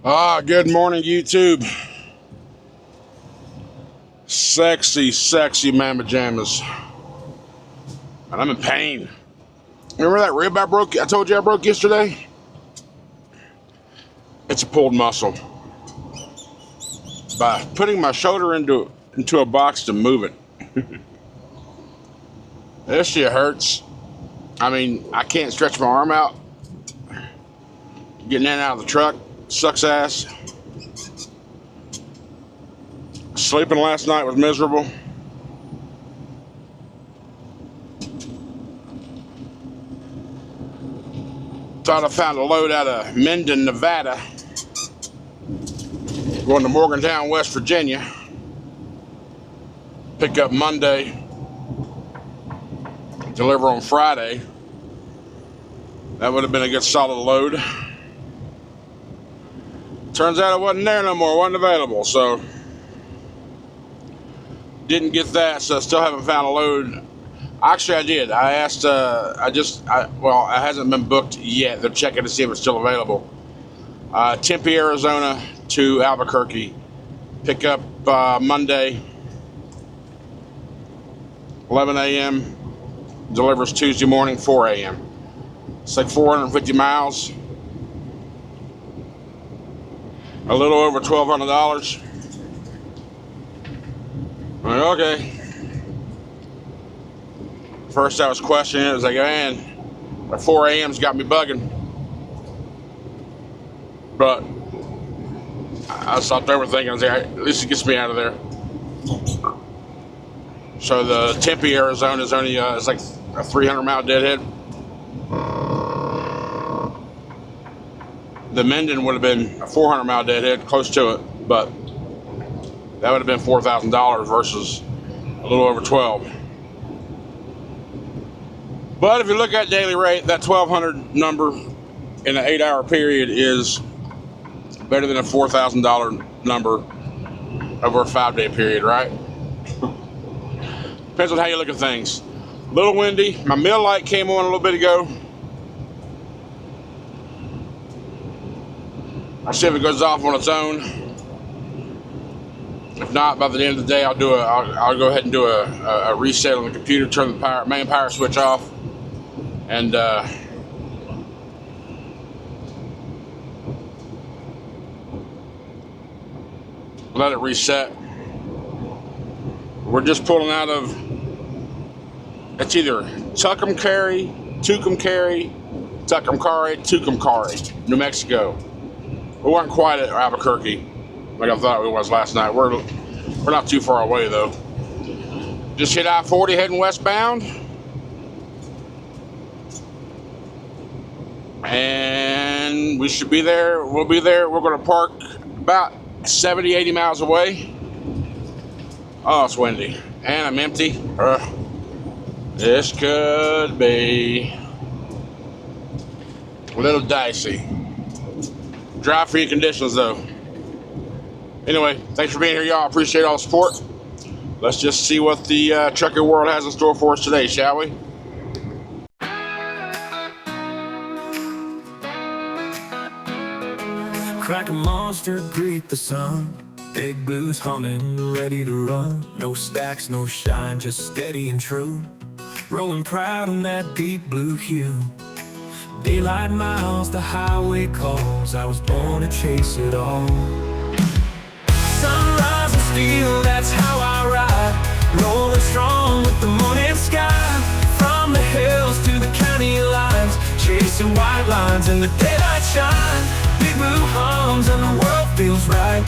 Good morning, YouTube. Sexy, sexy mama jammas. And I'm in pain. Remember that rib I told you I broke yesterday? It's a pulled muscle. By putting my shoulder into a box to move it. This shit hurts. I mean, I can't stretch my arm out. Getting in and out of the truck sucks ass. Sleeping last night was miserable. Thought I found a load out of Minden, Nevada. Going to Morgantown, West Virginia. Pick up Monday. Deliver on Friday. That would have been a good solid load. Turns out it wasn't there no more, wasn't available, so didn't get that, so I still haven't found a load. Actually, I did. I asked, it hasn't been booked yet. They're checking to see if it's still available. Tempe, Arizona to Albuquerque. Pick up Monday, 11 a.m. Delivers Tuesday morning, 4 a.m. It's like 450 miles. A little over $1,200. I'm like, okay. First I was questioning it. I was like, man, at 4 a.m.'s got me bugging. But I stopped overthinking. I was like, at least it gets me out of there. So the Tempe, Arizona is only, it's like a 300-mile deadhead. The Minden would have been a 400-mile deadhead, close to it, but that would have been $4,000 versus a little over 12. But if you look at daily rate, that 1,200 number in an 8-hour period is better than a $4,000 number over a 5-day period, right? Depends on how you look at things. A little windy. My mill light came on a little bit ago. I'll see if it goes off on its own. If not, by the end of the day, I'll go ahead and do a reset on the computer, turn the main power switch off, and let it reset. We're just pulling out of, it's either Tucumcari, New Mexico. We weren't quite at Albuquerque like I thought we was last night. We're not too far away though. Just hit I-40 heading westbound. And we should be there. We'll be there. We're going to park about 70, 80 miles away. Oh, it's windy. And I'm empty. This could be a little dicey. Dry free conditions though. Anyway, thanks for being here, y'all. Appreciate all the support. Let's just see what the trucker world has in store for us today, shall we? Crack a monster, greet the sun. Big blues humming, ready to run. No stacks, no shine, just steady and true. Rolling proud in that deep blue hue. Daylight miles, the highway calls. I was born to chase it all. Sunrise and steel, that's how I ride. Rolling strong with the morning sky. From the hills to the county lines, chasing white lines in the daylight shine. Big blue hums and the world feels right.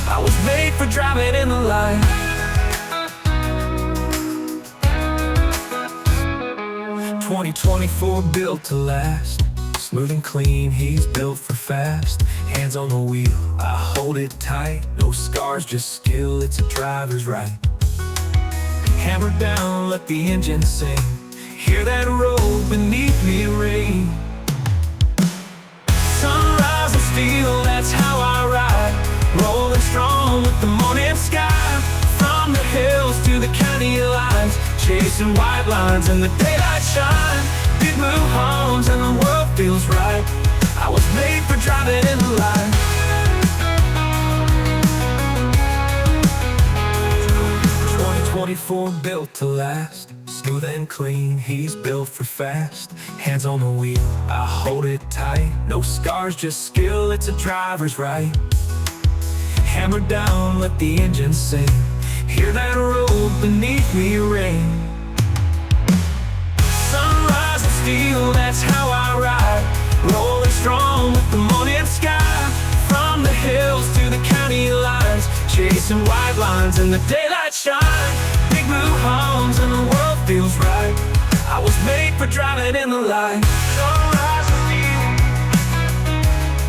I was made for driving in the light. 2024 built to last. Smooth and clean, he's built for fast. Hands on the wheel, I hold it tight. No scars, just skill, it's a driver's right. Hammer down, let the engine sing. Hear that roll beneath me ring. Sunrise and steel, that's how I ride. Rolling strong with the morning sky. From the hills to the county lines, chasing white lines in the daylight shine. Big blue hums and the world feels right. I was made for driving in the light. lawnmower built to last. Smooth and clean, he's built for fast. Hands on the wheel, I hold it tight. No scars, just skill, it's a driver's right. Hammer down, let the engine sing. Hear that road beneath me ring. Sunrise and steel, that's how I ride. Rolling strong with the morning sky. From the hills to the county lines, chasing white lines in the daylight shine. Big blue homes and the world feels right. I was made for driving in the light. Sunrise and steel,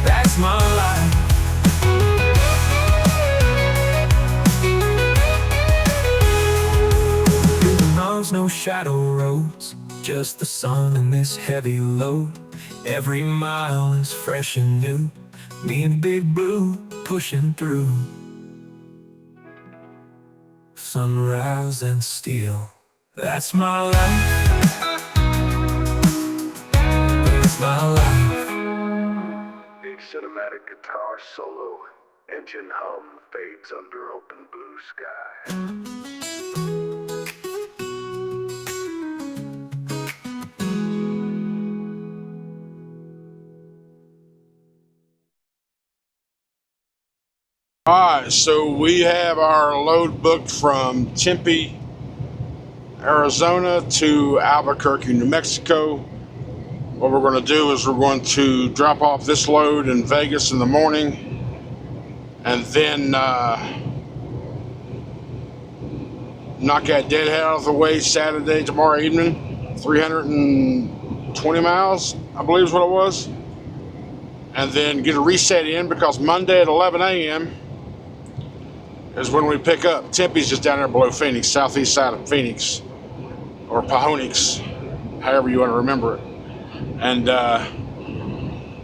that's my life. No shadow roads, just the sun and this heavy load. Every mile is fresh and new. Me and Big Blue pushing through. Sunrise and steel, that's my life. That's my life. Big cinematic guitar solo, engine hum fades under open blue sky. Alright, so we have our load booked from Tempe, Arizona to Albuquerque, New Mexico. What we're going to do is we're going to drop off this load in Vegas in the morning, and then knock that deadhead out of the way Saturday, tomorrow evening. 320 miles, I believe is what it was. And then get a reset in, because Monday at 11 a.m. is when we pick up. Tempe's just down there below Phoenix, southeast side of Phoenix, or Pahonix, however you want to remember it. And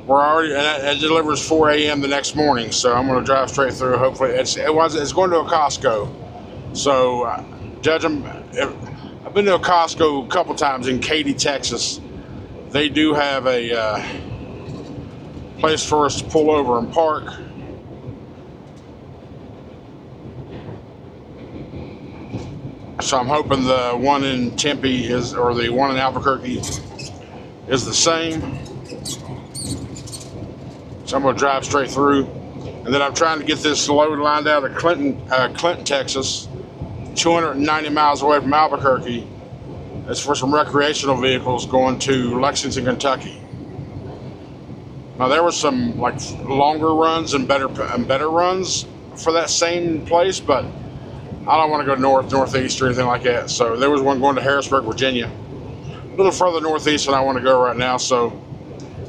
we're already, and it delivers 4 a.m. the next morning, so I'm going to drive straight through. Hopefully, it's going to a Costco. So, judge them. I've been to a Costco a couple times in Katy, Texas. They do have a place for us to pull over and park. So I'm hoping the one in Tempe or the one in Albuquerque is the same. So I'm going to drive straight through. And then I'm trying to get this load lined out of Clinton, Texas, 290 miles away from Albuquerque. It's for some recreational vehicles going to Lexington, Kentucky. Now there were some like longer runs and better runs for that same place, but I don't want to go northeast or anything like that. So there was one going to Harrisburg, Virginia, a little further northeast than I want to go right now. So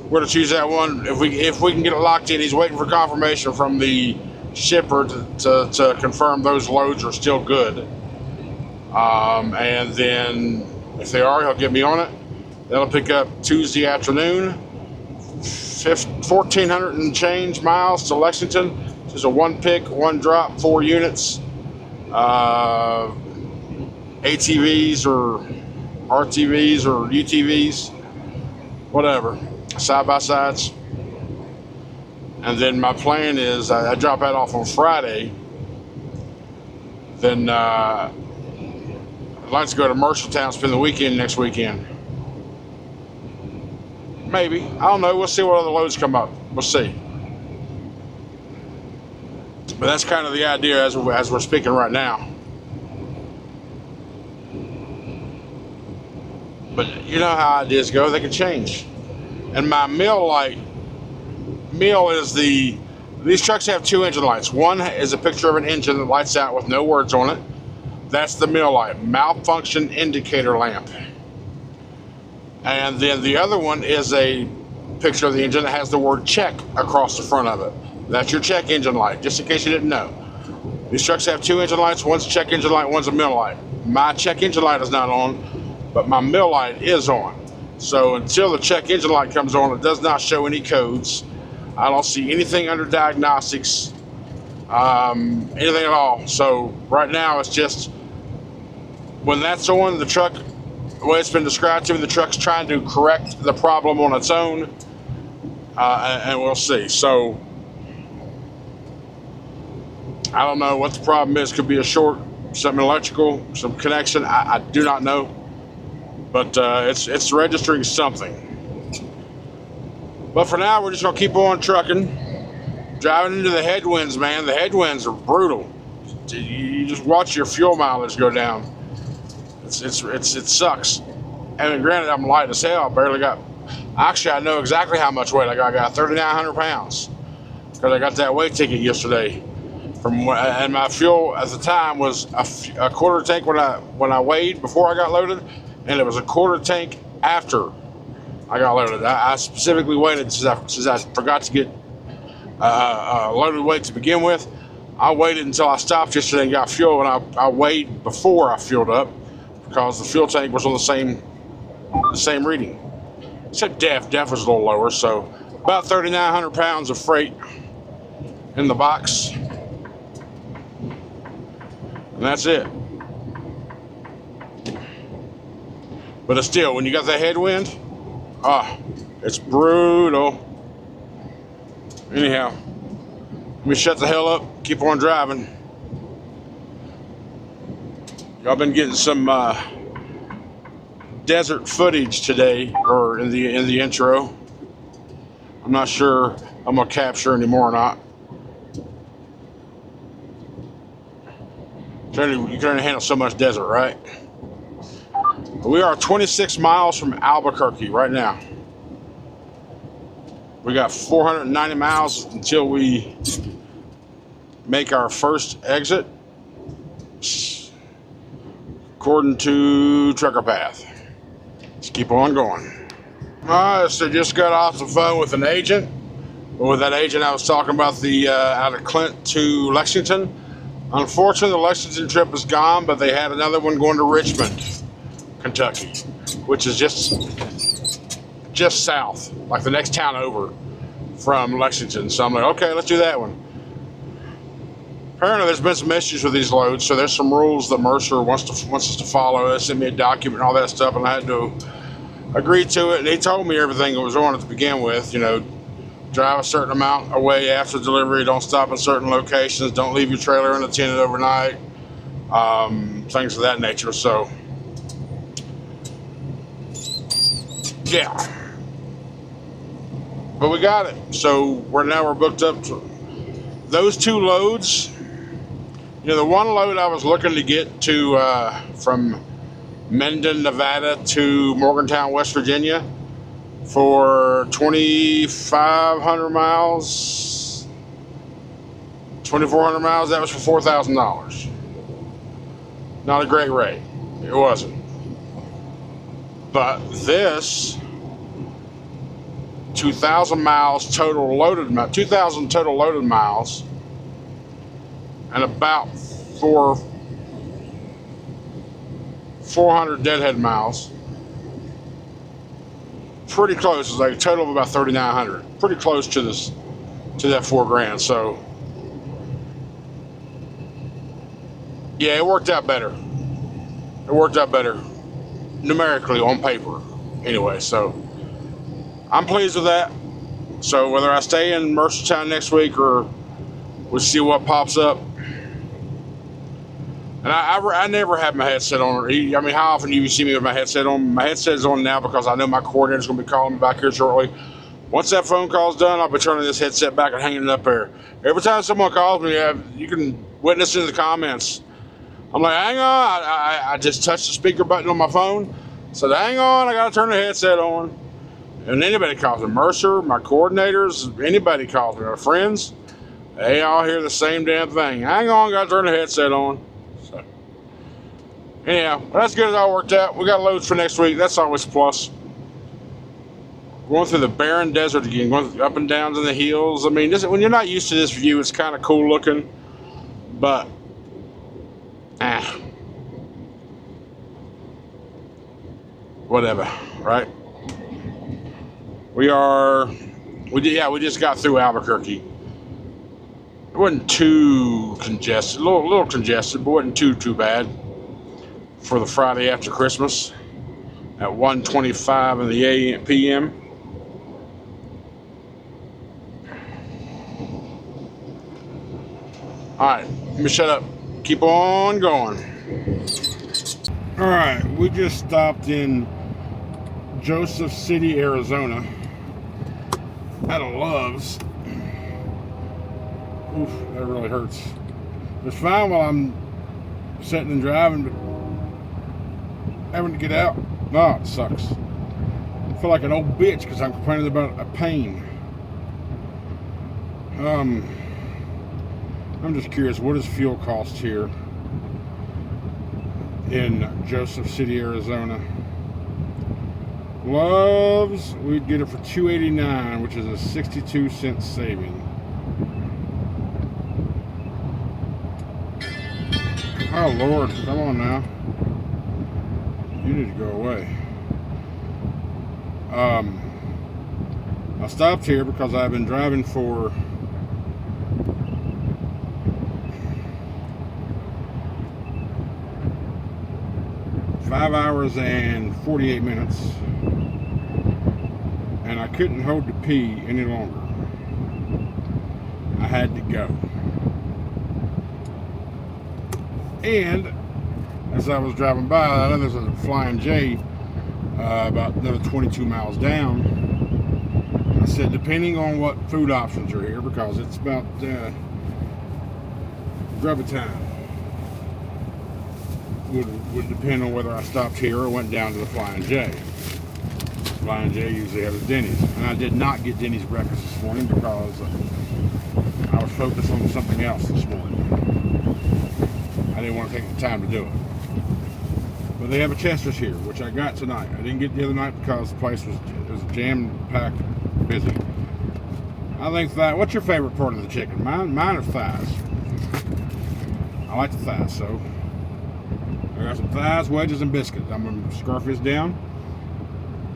we're going to choose that one. If we can get it locked in. He's waiting for confirmation from the shipper to confirm those loads are still good. And then if they are, he'll get me on it. That'll pick up Tuesday afternoon. 1,400 and change miles to Lexington. Just a one pick, one drop, 4 units. ATVs or RTVs or UTVs, whatever, side by sides. And then my plan is I drop that off on Friday. Then I'd like to go to Mercer town, spend the weekend next weekend. Maybe, I don't know. We'll see what other loads come up. We'll see. But that's kind of the idea as we're speaking right now. But you know how ideas go, they can change. And my meal is these trucks have 2 engine lights. One is a picture of an engine that lights out with no words on it. That's the meal light, malfunction indicator lamp. And then the other one is a picture of the engine that has the word check across the front of it. That's your check engine light, just in case you didn't know. These trucks have 2 engine lights. One's a check engine light, one's a mill light. My check engine light is not on, but my mill light is on. So until the check engine light comes on, it does not show any codes. I don't see anything under diagnostics, anything at all. So right now it's just, when that's on, the truck, the way it's been described to me, the truck's trying to correct the problem on its own, and we'll see. So I don't know what the problem is. Could be a short some electrical, some connection. I do not know, but it's registering something. But for now, we're just gonna keep on trucking, driving into the headwinds, man. The headwinds are brutal. You just watch your fuel mileage go down. It sucks. And granted, I'm light as hell. Actually, I know exactly how much weight I got. I got 3,900 pounds because I got that weight ticket yesterday. And my fuel at the time was a quarter tank when I weighed before I got loaded, and it was a quarter tank after I got loaded. I specifically waited since I forgot to get loaded weight to begin with. I waited until I stopped yesterday and got fuel, and I weighed before I fueled up because the fuel tank was on the same reading. Except DEF was a little lower, so about 3,900 pounds of freight in the box. And that's it. But it's still, when you got that headwind, it's brutal. Anyhow, let me shut the hell up, keep on driving. Y'all been getting some desert footage today, or in the intro. I'm not sure I'm gonna capture anymore or not. You can only handle so much desert, right? We are 26 miles from Albuquerque right now. We got 490 miles until we make our first exit, according to Trucker Path. Let's keep on going. Alright, so just got off the phone with an agent. With that agent, I was talking about the out of Clint to Lexington. Unfortunately, the Lexington trip is gone, but they had another one going to Richmond, Kentucky, which is just south, like the next town over from Lexington. So I'm like, okay, let's do that one. Apparently, there's been some issues with these loads, so there's some rules that Mercer wants us to follow. They sent me a document and all that stuff, and I had to agree to it. And he told me everything that was on it to begin with. You know, drive a certain amount away after delivery. Don't stop in certain locations. Don't leave your trailer unattended overnight. Things of that nature. So, yeah. But we got it. So we're booked up to those two loads. You know, the one load I was looking to get to from Mendon, Nevada to Morgantown, West Virginia for 2,500 miles, 2,400 miles. That was for $4,000. Not a great rate. It wasn't. But this 2,000 miles total loaded, 2,000 total loaded miles, and about 400 deadhead miles. Pretty close. It's like a total of about 3,900. Pretty close to that $4,000. So yeah, it worked out better. It worked out better numerically on paper. Anyway, so I'm pleased with that. So whether I stay in Mercertown next week or we'll see what pops up. And I never have my headset on. I mean, how often do you see me with my headset on? My headset is on now because I know my coordinator's going to be calling me back here shortly. Once that phone call's done, I'll be turning this headset back and hanging it up there. Every time someone calls me, you can witness in the comments. I'm like, hang on. I just touched the speaker button on my phone. So hang on, I got to turn the headset on. And anybody calls me, Mercer, my coordinators, anybody calls me, our friends, they all hear the same damn thing. Hang on, got to turn the headset on. So, anyhow, that's good. It all worked out. We got loads for next week. That's always a plus. Going through the barren desert again, going up and downs in the hills. I mean, when you're not used to this view, it's kind of cool looking, but whatever, right? We just got through Albuquerque. It wasn't too congested, a little congested, but wasn't too bad for the Friday after Christmas at 1:25 in the p.m. All right, let me shut up. keep on going. All right, we just stopped in Joseph City, Arizona at a Love's. Oof, that really hurts. It's fine while I'm sitting and driving, but having to get out, no, it sucks. I feel like an old bitch because I'm complaining about a pain. I'm just curious, what does fuel cost here in Joseph City, Arizona? Love's, we'd get it for $2.89, which is a 62-cent saving. Oh Lord, come on now. You need to go away. I stopped here because I've been driving for five hours and 48 minutes, and I couldn't hold the pee any longer. I had to go. And as I was driving by, I know there's a Flying J about another 22 miles down. I said, depending on what food options are here, because it's about grubby time, would depend on whether I stopped here or went down to the Flying J. Flying J usually has a Denny's, and I did not get Denny's breakfast this morning because I was focused on something else this morning. I didn't want to take the time to do it. But they have a Chester's here, which I got tonight. I didn't get the other night because the place was jam-packed, busy. I think that. What's your favorite part of the chicken? Mine are thighs. I like the thighs, so I got some thighs, wedges, and biscuits. I'm gonna scarf this down.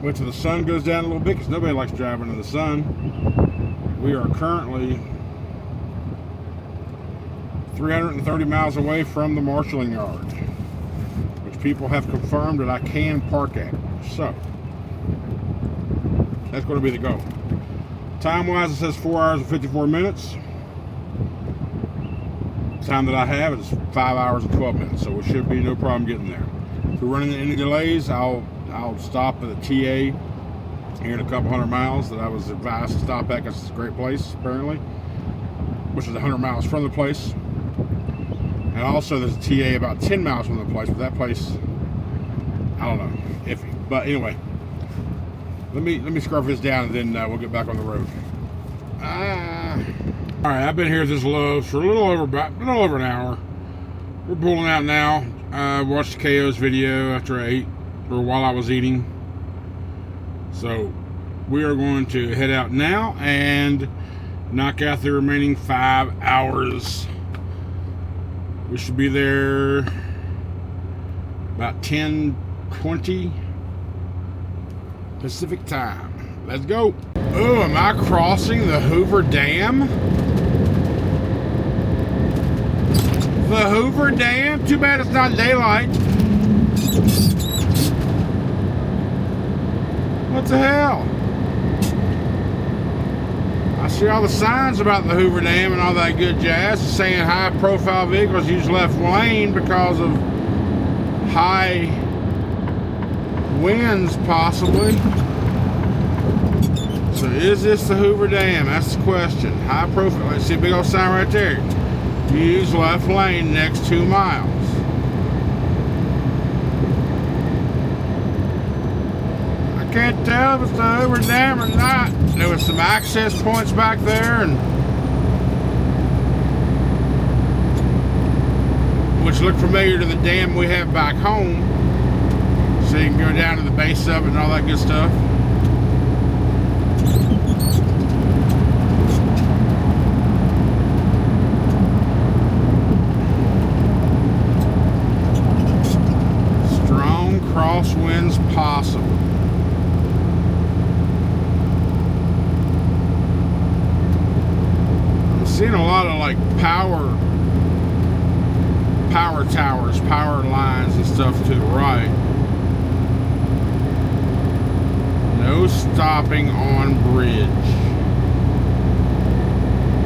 Wait till the sun goes down a little bit because nobody likes driving in the sun. We are currently 330 miles away from the marshalling yard, which people have confirmed that I can park at. So that's going to be the goal. Time-wise, it says 4 hours and 54 minutes. The time that I have is 5 hours and 12 minutes, so it should be no problem getting there. If we're running into any delays, I'll stop at a TA here in a couple hundred miles that I was advised to stop at because it's a great place, apparently, which is 100 miles from the place. And also there's a TA about 10 miles from the place, but that place, I don't know, iffy. But anyway, let me scarf this down and then we'll get back on the road. All right, I've been here at this Lowe's for a little over an hour. We're pulling out now. I watched KO's video after I ate, or while I was eating. So we are going to head out now and knock out the remaining 5 hours. We should be there about 10:20 Pacific time. Let's go. Oh, am I crossing the Hoover Dam? The Hoover Dam? Too bad it's not daylight. What the hell? I see all the signs about the Hoover Dam and all that good jazz saying high profile vehicles use left lane because of high winds possibly. So is this the Hoover Dam? That's the question. High profile. Let's see a big old sign right there. Use left lane next 2 miles. I can't tell if it's the Hoover Dam or not. There was some access points back there, and which look familiar to the dam we have back home. So you can go down to the base of it and all that good stuff. Strong crosswinds possible. I'm seeing a lot of like power towers, power lines and stuff to the right. No stopping on bridge.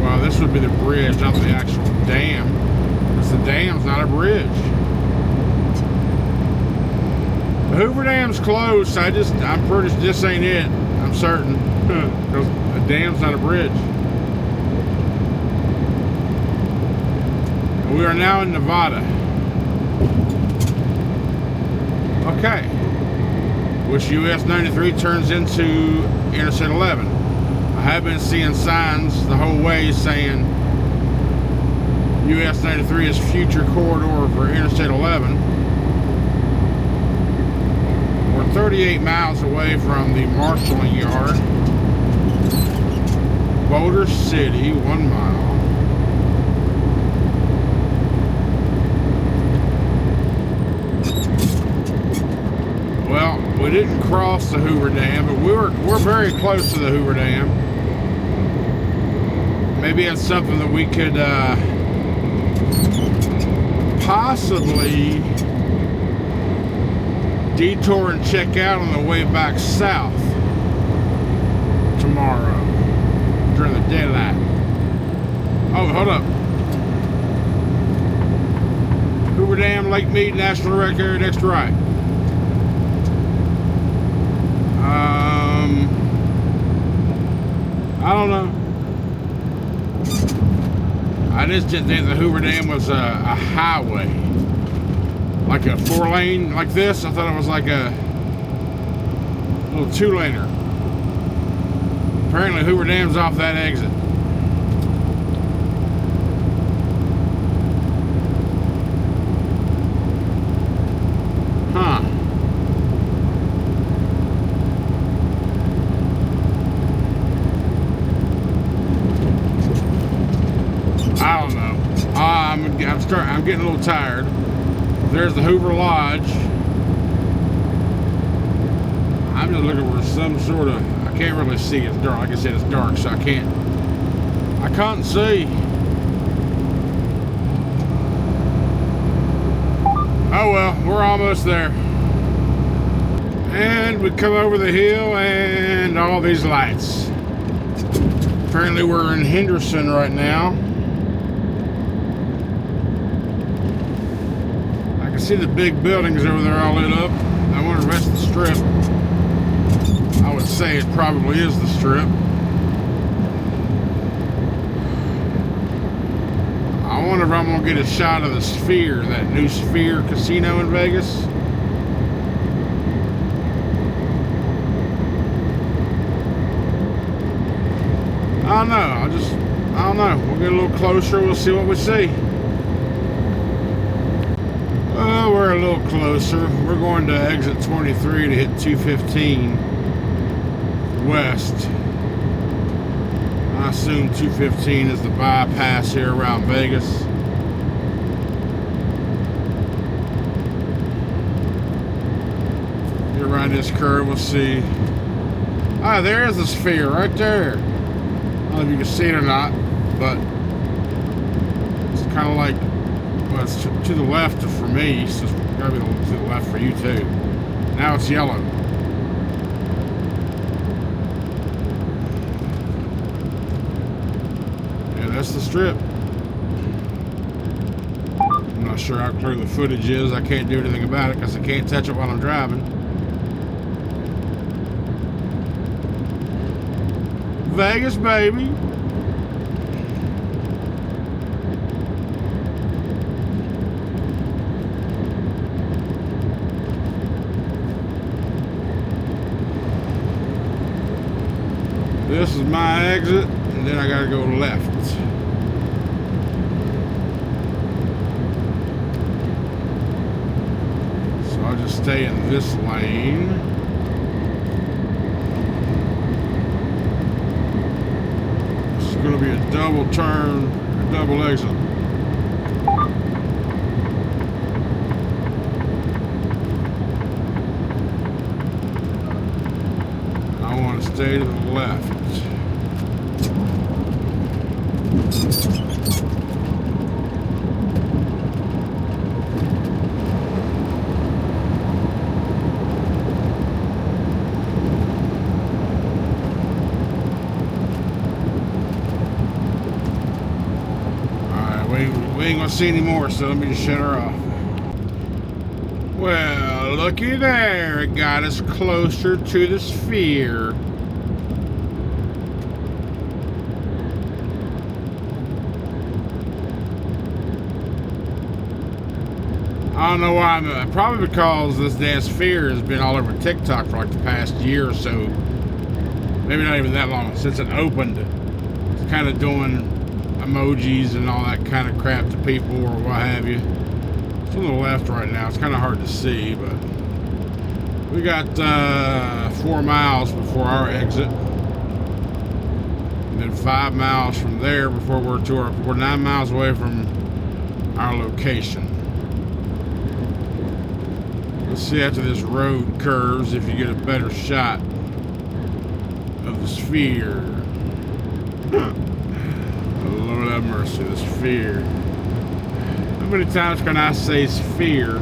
Well, this would be the bridge, not the actual dam. Because the dam's not a bridge. The Hoover Dam's closed. I'm pretty sure this ain't it. I'm certain. Because the dam's not a bridge. And we are now in Nevada. Okay. Which US 93 turns into Interstate 11. I have been seeing signs the whole way saying US 93 is future corridor for Interstate 11. We're 38 miles away from the marshalling yard. Boulder City, 1 mile. Well, we didn't cross the Hoover Dam, but we're very close to the Hoover Dam. Maybe it's something that we could possibly detour and check out on the way back south tomorrow during the daylight. Oh, hold up. Hoover Dam, Lake Mead, National Record, next right. I don't know. I just didn't think the Hoover Dam was a highway. Like a 4-lane like this. I thought it was like a little 2-laner. Apparently Hoover Dam's off that exit. Huh. I don't know. I'm getting a little tired. There's the Hoover Lodge. I'm just looking for some sort of, I can't really see, it's dark. Like I said, it's dark, so I can't see. Oh well, we're almost there. And we come over the hill and all these lights. Apparently we're in Henderson right now. I can see the big buildings over there all lit up. I wonder if that's the Strip. I would say it probably is the Strip. I wonder if I'm gonna get a shot of the Sphere, that new Sphere casino in Vegas. I don't know. I don't know. We'll get a little closer. We'll see what we see. Well, we're a little closer. We're going to exit 23 to hit 215 west. I assume 215 is the bypass here around Vegas. Get around this curve, we'll see. Ah, there is the Sphere right there. I don't know if you can see it or not, but it's kind of like, well, it's to the left for me, so it's gotta be to the left for you too. Now it's yellow. Yeah, that's the Strip. I'm not sure how clear the footage is. I can't do anything about it because I can't touch it while I'm driving. Vegas, baby. This is my exit, and then I gotta go left. So I'll just stay in this lane. It's gonna be a double turn, a double exit. I want to stay to the left. We ain't gonna see any more, so let me just shut her off. Well, looky there. It got us closer to the sphere. I don't know why. Probably because this damn sphere has been all over TikTok for like the past year or so. Maybe not even that long since it opened. It's kind of doing emojis and all that kind of crap to people or what have you. It's on the left right now. It's kind of hard to see, but we got 4 miles before our exit, and then 5 miles from there before we're 9 miles away from our location. Let's see after this road curves if you get a better shot of the sphere. Lord have mercy, the sphere. How many times can I say sphere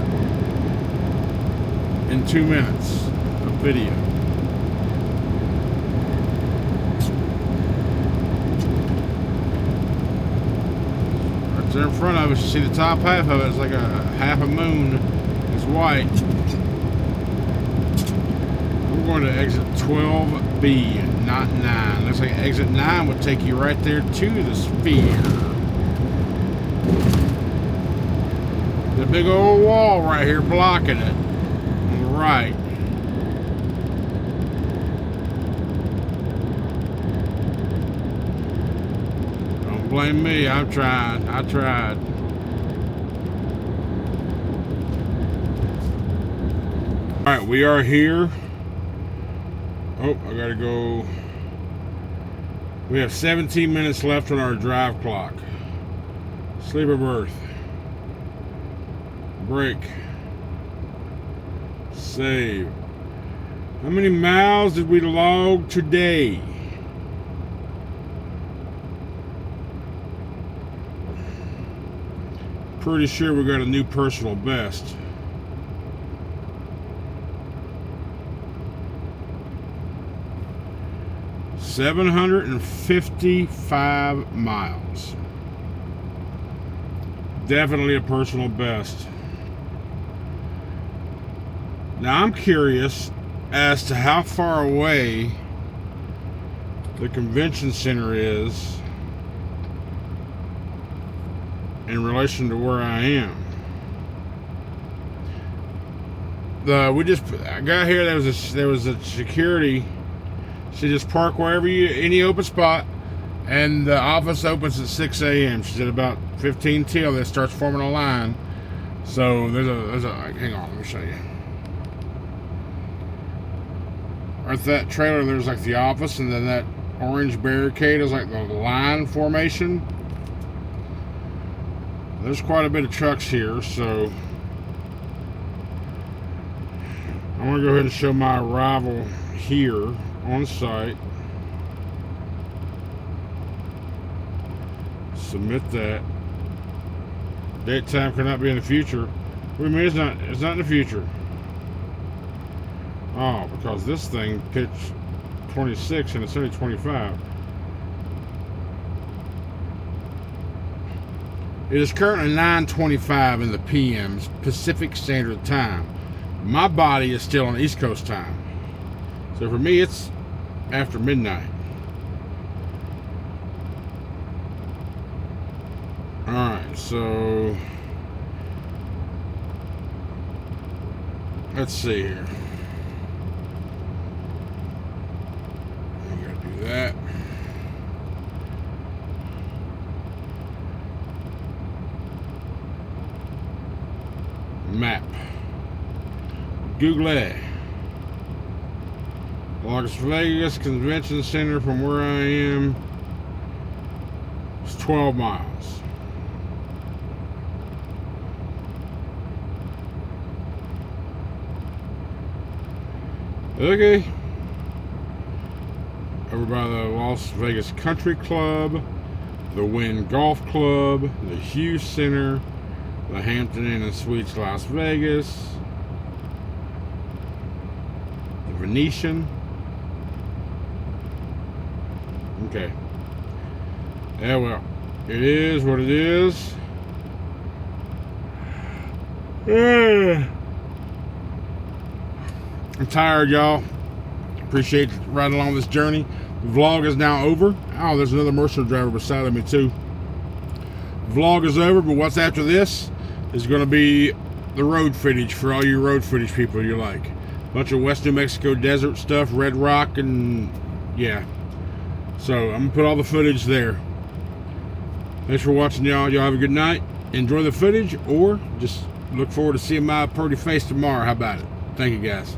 in 2 minutes of video? Right there in front of us, you see the top half of it. It's like a half a moon. It's white. We're going to exit 12B, not 9. Looks like exit 9 would take you right there to the sphere. The big old wall right here blocking it on the right. Don't blame me. I tried. Alright, we are here. Oh, I gotta go. We have 17 minutes left on our drive clock. Sleeper berth. Break. Save. How many miles did we log today? Pretty sure we got a new personal best. $755 miles. Definitely a personal best. Now I'm curious as to how far away the convention center is in relation to where I am. I got here. There was a security. She just park wherever any open spot, and the office opens at 6 a.m. She said about 15 till it starts forming a line. So there's a hang on, let me show you. Right, that trailer, there's like the office, and then that orange barricade is like the line formation. There's quite a bit of trucks here, so I'm gonna go ahead and show my arrival here on site. Submit that. Date time cannot be in the future. What do you mean it's not in the future? Oh, because this thing pitched 26 and it's only 25. It is currently 9:25 in the PM Pacific Standard Time. My body is still on East Coast time. So for me, it's after midnight. Alright, so let's see here. I gotta do that. Map. Google it. Las Vegas Convention Center from where I am is 12 miles. Okay. Over by the Las Vegas Country Club, the Wynn Golf Club, the Hughes Center, the Hampton Inn and Suites Las Vegas, the Venetian. Okay. Yeah, well, it is what it is. I'm tired, y'all. Appreciate riding along this journey. The vlog is now over. Oh, there's another Mercer driver beside of me too. Vlog is over, but what's after this is going to be the road footage for all you road footage people you like. Bunch of West New Mexico desert stuff, Red Rock, and yeah. So I'm gonna put all the footage there. Thanks for watching, y'all. Y'all have a good night. Enjoy the footage, or just look forward to seeing my pretty face tomorrow. How about it? Thank you, guys.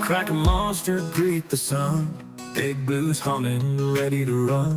Crack a monster, greet the sun. Big blues humming, ready to run.